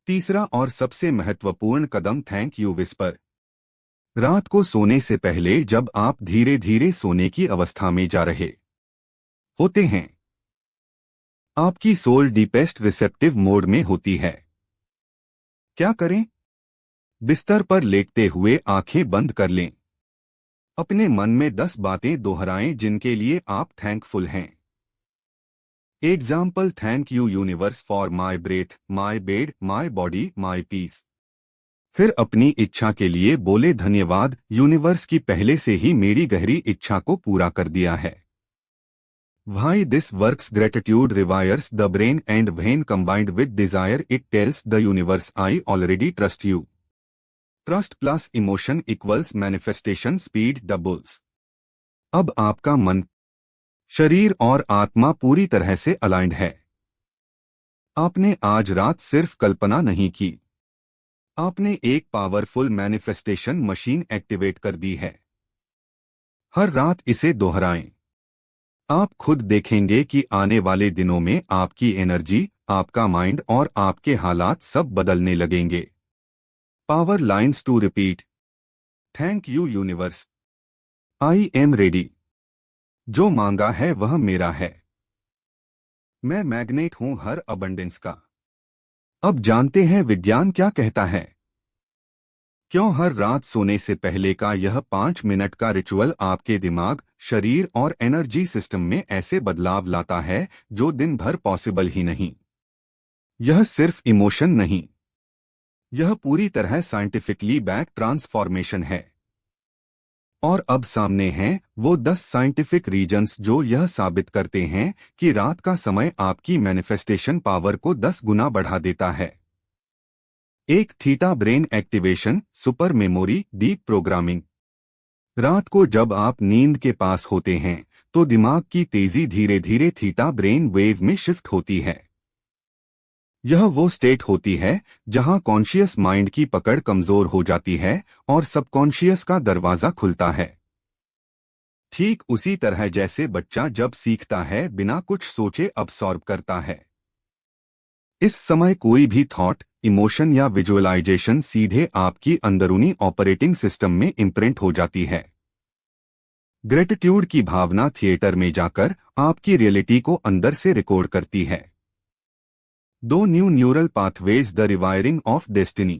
तीसरा और सबसे महत्वपूर्ण कदम थैंक यू विस्पर। रात को सोने से पहले जब आप धीरे धीरे सोने की अवस्था में जा रहे होते हैं, आपकी सोल डीपेस्ट रिसेप्टिव मोड में होती है। क्या करें? बिस्तर पर लेटते हुए आंखें बंद कर लें। अपने मन में 10 बातें दोहराएं जिनके लिए आप थैंकफुल हैं। Example, thank you universe for my breath, my bed, my body, my peace. फिर अपनी इच्छा के लिए बोले, धन्यवाद यूनिवर्स की पहले से ही मेरी गहरी इच्छा को पूरा कर दिया है। Why this works? Gratitude rewires the brain, and when combined with desire it tells the universe I already trust you. Trust plus emotion equals manifestation speed doubles. अब आपका मन, शरीर और आत्मा पूरी तरह से अलाइंड है। आपने आज रात सिर्फ कल्पना नहीं की, आपने एक पावरफुल मैनिफेस्टेशन मशीन एक्टिवेट कर दी है। हर रात इसे दोहराएं। आप खुद देखेंगे कि आने वाले दिनों में आपकी एनर्जी, आपका माइंड और आपके हालात सब बदलने लगेंगे। Power lines to repeat. Thank you universe, I am ready. जो मांगा है वह मेरा है। मैं मैग्नेट हूं हर अबंडेंस का। अब जानते हैं विज्ञान क्या कहता है। क्यों हर रात सोने से पहले का यह 5 मिनट का रिचुअल आपके दिमाग, शरीर और एनर्जी सिस्टम में ऐसे बदलाव लाता है जो दिन भर पॉसिबल ही नहीं। यह सिर्फ इमोशन नहीं, यह पूरी तरह साइंटिफिकली बैक ट्रांसफॉर्मेशन है। और अब सामने हैं वो 10 साइंटिफिक रीजन्स जो यह साबित करते हैं कि रात का समय आपकी मैनिफेस्टेशन पावर को 10 गुना बढ़ा देता है। एक, theta brain activation, super memory, deep programming. रात को जब आप नींद के पास होते हैं तो दिमाग की तेजी धीरे धीरे थीटा ब्रेन वेव में शिफ्ट होती है। यह वो स्टेट होती है जहां कॉन्शियस माइंड की पकड़ कमजोर हो जाती है और सबकॉन्शियस का दरवाजा खुलता है। ठीक उसी तरह जैसे बच्चा जब सीखता है बिना कुछ सोचे अब्सॉर्ब करता है। इस समय कोई भी थॉट, इमोशन या विजुअलाइजेशन सीधे आपकी अंदरूनी ऑपरेटिंग सिस्टम में इम्प्रिंट हो जाती है। ग्रेटिट्यूड की भावना थिएटर में जाकर आपकी रियलिटी को अंदर से रिकॉर्ड करती है। 2 new neural pathways, the rewiring of destiny.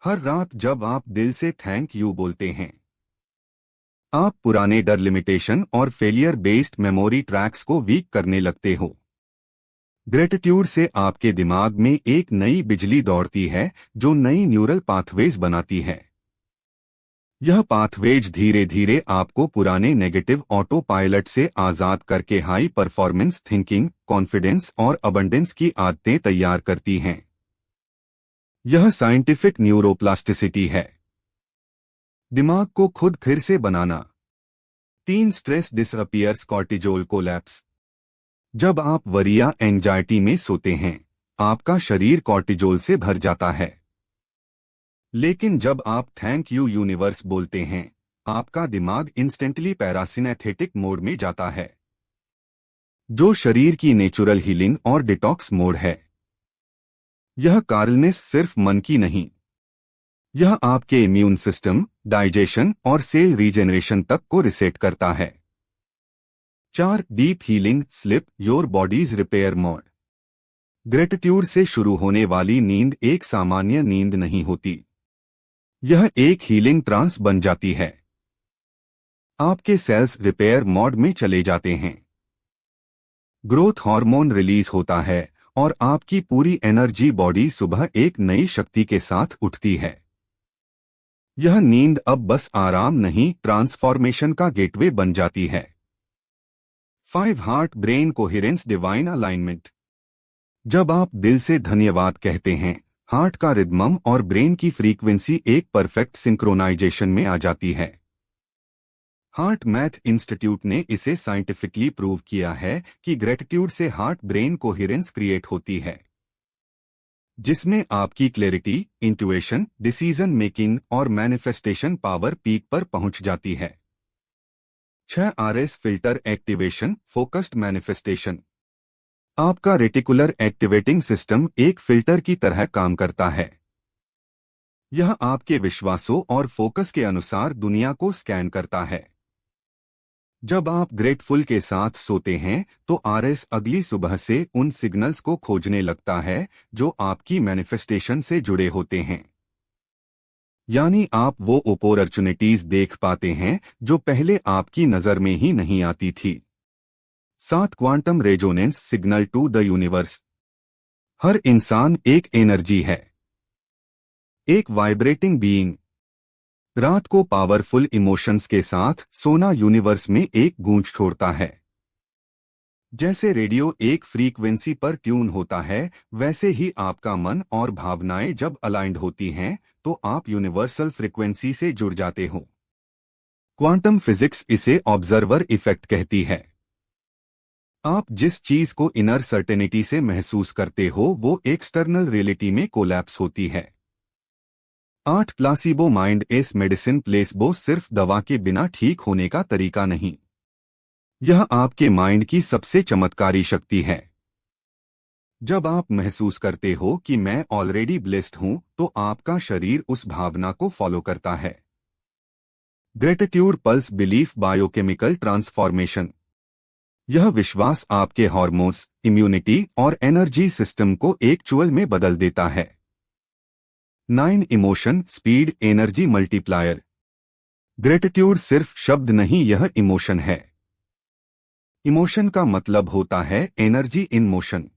हर रात जब आप दिल से थैंक यू बोलते हैं, आप पुराने डर, लिमिटेशन और फेलियर बेस्ड मेमोरी ट्रैक्स को वीक करने लगते हो। ग्रेटिट्यूड से आपके दिमाग में एक नई बिजली दौड़ती है जो नई न्यूरल पाथवेज बनाती है। यह पाथवेज धीरे धीरे आपको पुराने नेगेटिव ऑटो पायलट से आजाद करके हाई परफॉर्मेंस थिंकिंग, कॉन्फिडेंस और अबंडेंस की आदतें तैयार करती हैं। यह साइंटिफिक न्यूरोप्लास्टिसिटी है, दिमाग को खुद फिर से बनाना। 3, स्ट्रेस डिसअपियर्स, कॉर्टिजोल कोलैप्स। जब आप वरी या एंजाइटी में सोते हैं, आपका शरीर कॉर्टिजोल से भर जाता है। लेकिन जब आप थैंक यू यूनिवर्स बोलते हैं, आपका दिमाग इंस्टेंटली पैरासिनेथेटिक मोड में जाता है, जो शरीर की नेचुरल हीलिंग और डिटॉक्स मोड है। यह काल्मनेस सिर्फ मन की नहीं, यह आपके इम्यून सिस्टम, डाइजेशन और सेल रीजेनरेशन तक को रिसेट करता है। 4, deep healing slip, your bodies repair mode. Gratitude से शुरू होने वाली नींद एक सामान्य नींद नहीं होती, यह एक हीलिंग ट्रांस बन जाती है। आपके सेल्स रिपेयर मोड में चले जाते हैं, ग्रोथ हार्मोन रिलीज होता है और आपकी पूरी एनर्जी बॉडी सुबह एक नई शक्ति के साथ उठती है। यह नींद अब बस आराम नहीं, ट्रांसफॉर्मेशन का गेटवे बन जाती है। 5, heart brain coherence, divine alignment. जब आप दिल से धन्यवाद कहते हैं, हार्ट का रिदम और ब्रेन की फ्रीक्वेंसी एक परफेक्ट सिंक्रोनाइजेशन में आ जाती है। हार्ट मैथ इंस्टीट्यूट ने इसे साइंटिफिकली प्रूव किया है कि ग्रेटिट्यूड से हार्ट ब्रेन कोहेरेंस क्रिएट होती है, जिसमें आपकी क्लैरिटी, इंट्यूएशन, डिसीजन मेकिंग और मैनिफेस्टेशन पावर पीक पर पहुंच जाती है। 6, RS filter activation, focused manifestation. आपका रेटिकुलर एक्टिवेटिंग सिस्टम एक फिल्टर की तरह काम करता है। यह आपके विश्वासों और फोकस के अनुसार दुनिया को स्कैन करता है। जब आप ग्रेटफुल के साथ सोते हैं तो आरएस अगली सुबह से उन सिग्नल्स को खोजने लगता है जो आपकी मैनिफेस्टेशन से जुड़े होते हैं। यानी आप वो अपॉर्चुनिटीज देख पाते हैं जो पहले आपकी नजर में ही नहीं आती थी। 7 quantum resonance signal to the universe. हर इंसान एक एनर्जी है, एक वाइब्रेटिंग बीइंग। रात को पावरफुल इमोशंस के साथ सोना यूनिवर्स में एक गूंज छोड़ता है। जैसे रेडियो एक फ्रीक्वेंसी पर ट्यून होता है, वैसे ही आपका मन और भावनाएं जब अलाइंड होती हैं तो आप यूनिवर्सल फ्रीक्वेंसी से जुड़ जाते हो। क्वांटम फिजिक्स इसे ऑब्जर्वर इफेक्ट कहती है। आप जिस चीज को इनर सर्टेनिटी से महसूस करते हो वो एक्सटर्नल रियलिटी में कोलैप्स होती है। 8 placebo mind S medicine placebo सिर्फ दवा के बिना ठीक होने का तरीका नहीं, यह आपके माइंड की सबसे चमत्कारी शक्ति है। जब आप महसूस करते हो कि मैं ऑलरेडी ब्लेस्ड हूं तो आपका शरीर उस भावना को फॉलो करता है। Gratitude pulse belief biochemical transformation. यह विश्वास आपके हार्मोन्स, इम्यूनिटी और एनर्जी सिस्टम को एक चुअल में बदल देता है। 9 emotion speed energy multiplier. Gratitude सिर्फ शब्द नहीं, यह इमोशन है। इमोशन का मतलब होता है एनर्जी इन मोशन।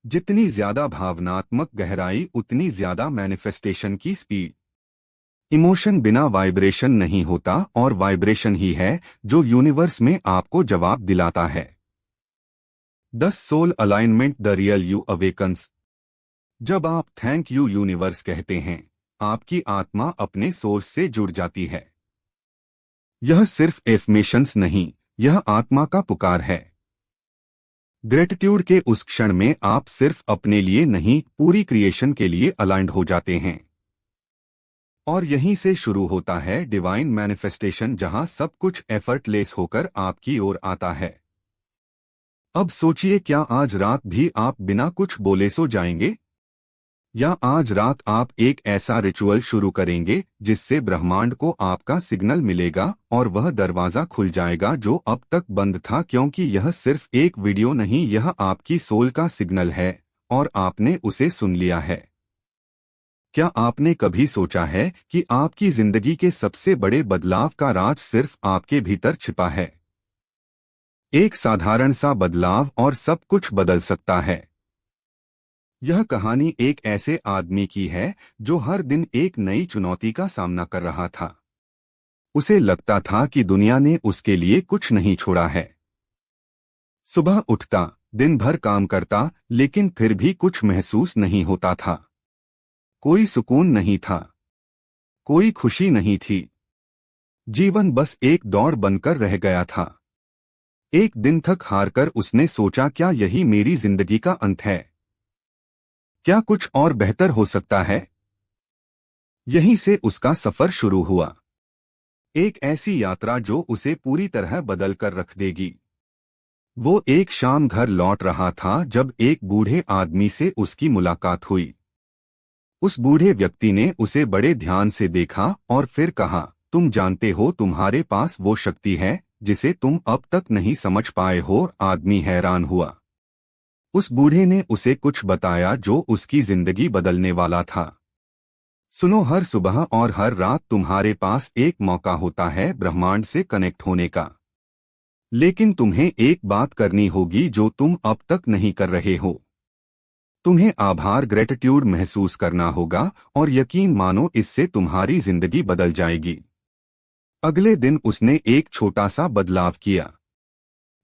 जितनी ज्यादा भावनात्मक गहराई उतनी ज्यादा मैनिफेस्टेशन की स्पीड। इमोशन बिना वाइब्रेशन नहीं होता और वाइब्रेशन ही है जो यूनिवर्स में आपको जवाब दिलाता है। 10 soul alignment the real you awakens. जब आप थैंक यू यूनिवर्स कहते हैं, आपकी आत्मा अपने सोर्स से जुड़ जाती है। यह सिर्फ एफर्मेशंस नहीं, यह आत्मा का पुकार है। ग्रेटिट्यूड के उस क्षण में आप सिर्फ अपने लिए नहीं, पूरी क्रिएशन के लिए अलाइंड हो जाते हैं। और यहीं से शुरू होता है डिवाइन मैनिफेस्टेशन, जहां सब कुछ एफर्टलेस होकर आपकी ओर आता है। अब सोचिए, क्या आज रात भी आप बिना कुछ बोले सो जाएंगे? या आज रात आप एक ऐसा रिचुअल शुरू करेंगे जिससे ब्रह्मांड को आपका सिग्नल मिलेगा और वह दरवाजा खुल जाएगा जो अब तक बंद था, क्योंकि यह सिर्फ एक वीडियो नहीं, यह आपकी सोल का सिग्नल है और आपने उसे सुन लिया है। क्या आपने कभी सोचा है कि आपकी जिंदगी के सबसे बड़े बदलाव का राज सिर्फ आपके भीतर छिपा है? एक साधारण सा बदलाव और सब कुछ बदल सकता है। यह कहानी एक ऐसे आदमी की है जो हर दिन एक नई चुनौती का सामना कर रहा था। उसे लगता था कि दुनिया ने उसके लिए कुछ नहीं छोड़ा है। सुबह उठता, दिन भर काम करता, लेकिन फिर भी कुछ महसूस नहीं होता था। कोई सुकून नहीं था, कोई खुशी नहीं थी। जीवन बस एक दौड़ बनकर रह गया था। एक दिन थक हारकर उसने सोचा, क्या यही मेरी जिंदगी का अंत है? क्या कुछ और बेहतर हो सकता है? यहीं से उसका सफर शुरू हुआ, एक ऐसी यात्रा जो उसे पूरी तरह बदल कर रख देगी। वो एक शाम घर लौट रहा था जब एक बूढ़े आदमी से उसकी मुलाकात हुई। उस बूढ़े व्यक्ति ने उसे बड़े ध्यान से देखा और फिर कहा, तुम जानते हो तुम्हारे पास वो शक्ति है जिसे तुम अब तक नहीं समझ पाए हो। आदमी हैरान हुआ। उस बूढ़े ने उसे कुछ बताया जो उसकी जिंदगी बदलने वाला था। सुनो, हर सुबह और हर रात तुम्हारे पास एक मौका होता है ब्रह्मांड से कनेक्ट होने का। लेकिन तुम्हें एक बात करनी होगी जो तुम अब तक नहीं कर रहे हो। तुम्हें आभार, ग्रेटिट्यूड महसूस करना होगा और यकीन मानो, इससे तुम्हारी जिंदगी बदल जाएगी। अगले दिन उसने एक छोटा सा बदलाव किया।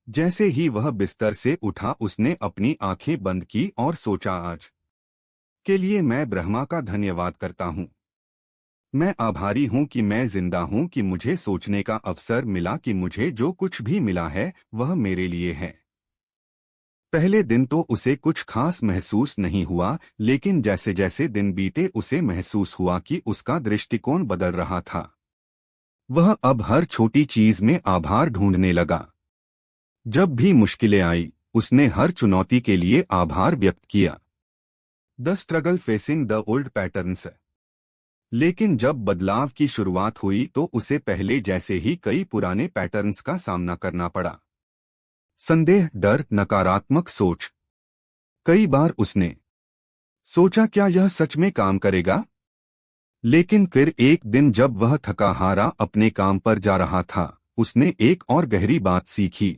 जैसे ही वह बिस्तर से उठा, उसने अपनी आंखें बंद की और सोचा, आज के लिए मैं ब्रह्मा का धन्यवाद करता हूँ। मैं आभारी हूँ कि मैं जिंदा हूँ, कि मुझे सोचने का अवसर मिला, कि मुझे जो कुछ भी मिला है वह मेरे लिए है। पहले दिन तो उसे कुछ खास महसूस नहीं हुआ, लेकिन जैसे जैसे दिन बीते उसे महसूस हुआ कि उसका दृष्टिकोण बदल रहा था। वह अब हर छोटी चीज में आभार ढूंढने लगा। जब भी मुश्किलें आई, उसने हर चुनौती के लिए आभार व्यक्त किया। The struggle facing the old patterns. लेकिन जब बदलाव की शुरुआत हुई तो उसे पहले जैसे ही कई पुराने पैटर्न्स का सामना करना पड़ा। संदेह, डर, नकारात्मक सोच। कई बार उसने सोचा क्या यह सच में काम करेगा। लेकिन फिर एक दिन जब वह थका हारा अपने काम पर जा रहा था, उसने एक और गहरी बात सीखी।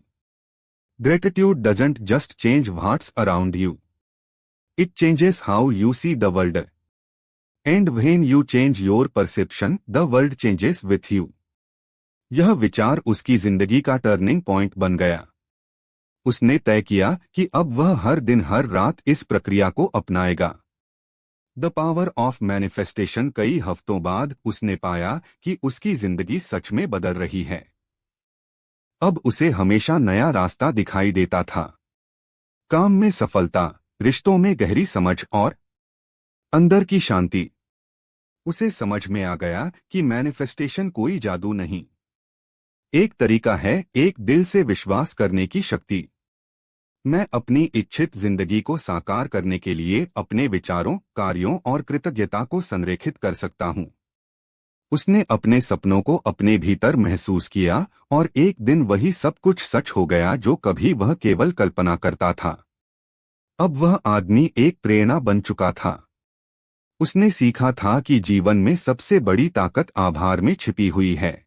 Gratitude doesn't just change what's around you, it changes how you see the world. And when you change your perception, the world changes with you. यह विचार उसकी जिंदगी का टर्निंग पॉइंट बन गया। उसने तय किया कि अब वह हर दिन हर रात इस प्रक्रिया को अपनाएगा। The power of manifestation. कई हफ्तों बाद उसने पाया कि उसकी जिंदगी सच में बदल रही है। अब उसे हमेशा नया रास्ता दिखाई देता था। काम में सफलता, रिश्तों में गहरी समझ और अंदर की शांति। उसे समझ में आ गया कि मैनिफेस्टेशन कोई जादू नहीं, एक तरीका है, एक दिल से विश्वास करने की शक्ति। मैं अपनी इच्छित जिंदगी को साकार करने के लिए अपने विचारों, कार्यों और कृतज्ञता को संरेखित कर सकता हूं। उसने अपने सपनों को अपने भीतर महसूस किया और एक दिन वही सब कुछ सच हो गया जो कभी वह केवल कल्पना करता था। अब वह आदमी एक प्रेरणा बन चुका था। उसने सीखा था कि जीवन में सबसे बड़ी ताकत आभार में छिपी हुई है।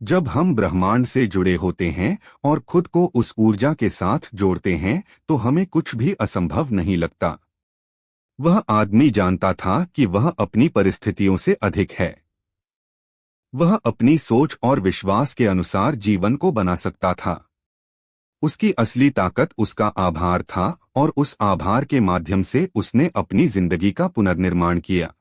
जब हम ब्रह्मांड से जुड़े होते हैं और खुद को उस ऊर्जा के साथ जोड़ते हैं तो हमें कुछ भी असंभव नहीं लगता। वह आदमी जानता था कि वह अपनी परिस्थितियों से अधिक है। वह अपनी सोच और विश्वास के अनुसार जीवन को बना सकता था। उसकी असली ताकत उसका आभार था और उस आभार के माध्यम से उसने अपनी जिंदगी का पुनर्निर्माण किया।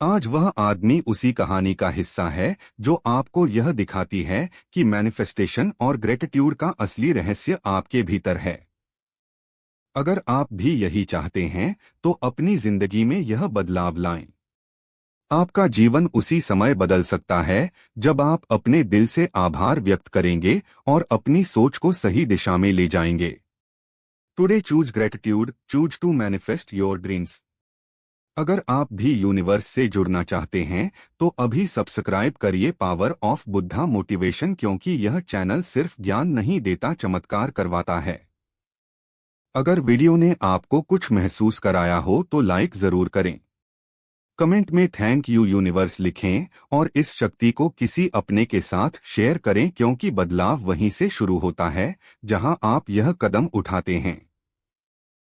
आज वह आदमी उसी कहानी का हिस्सा है जो आपको यह दिखाती है कि मैनिफेस्टेशन और ग्रेटिट्यूड का असली रहस्य आपके भीतर है। अगर आप भी यही चाहते हैं तो अपनी जिंदगी में यह बदलाव लाएं। आपका जीवन उसी समय बदल सकता है जब आप अपने दिल से आभार व्यक्त करेंगे और अपनी सोच को सही दिशा में ले जाएंगे। Today choose gratitude, choose to manifest your dreams. अगर आप भी यूनिवर्स से जुड़ना चाहते हैं तो अभी सब्सक्राइब करिए पावर ऑफ बुद्धा मोटिवेशन, क्योंकि यह चैनल सिर्फ ज्ञान नहीं देता, चमत्कार करवाता है। अगर वीडियो ने आपको कुछ महसूस कराया हो तो लाइक जरूर करें। कमेंट में थैंक यू यूनिवर्स लिखें और इस शक्ति को किसी अपने के साथ शेयर करें, क्योंकि बदलाव वहीं से शुरू होता है जहां आप यह कदम उठाते हैं।